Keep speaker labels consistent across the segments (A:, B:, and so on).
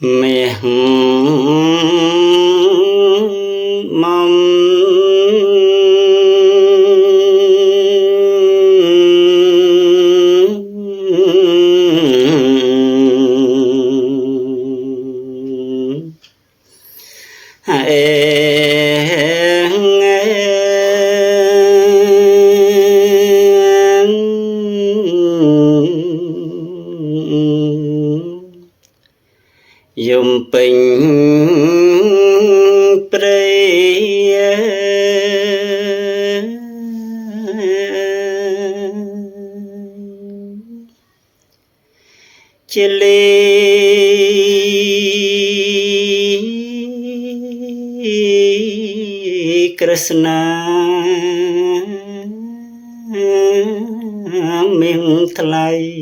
A: mẹ mong dùng bình prey chili Krishna mình thay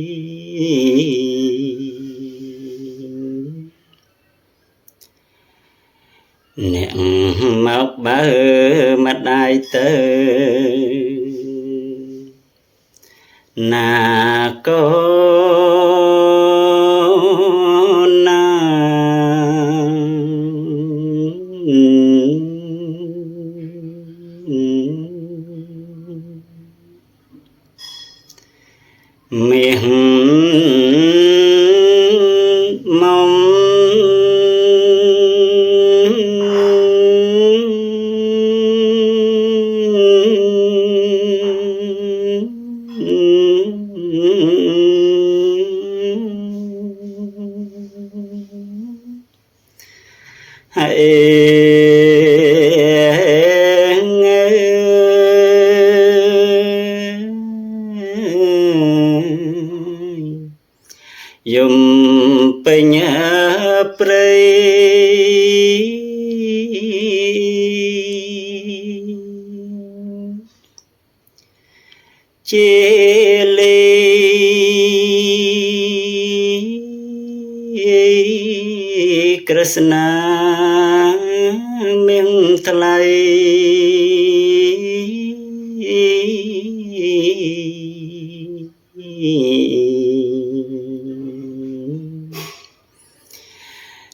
A: nẹn mọc bá mặt ai tơ na có na miệng mong dùng bình prey chili Krishna mình thay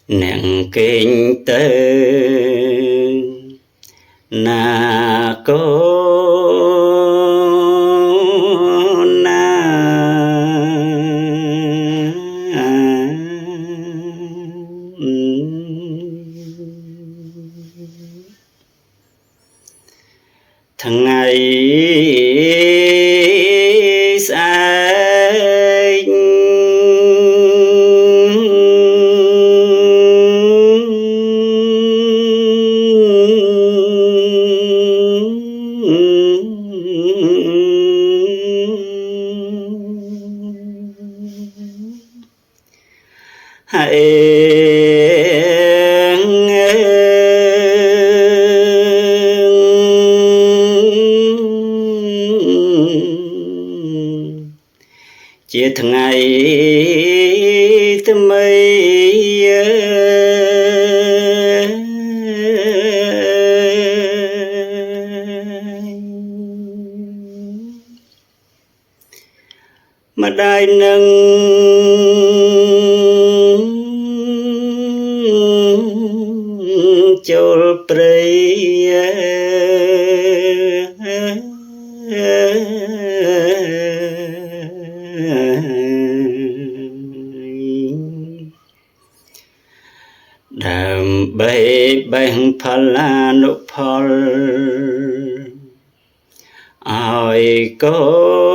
A: nặng kinh tế na có na thằng ngày chia thằng ngày thứ mấy mà đại nâng chôl prey đàm bay bang phala nụ phol ai có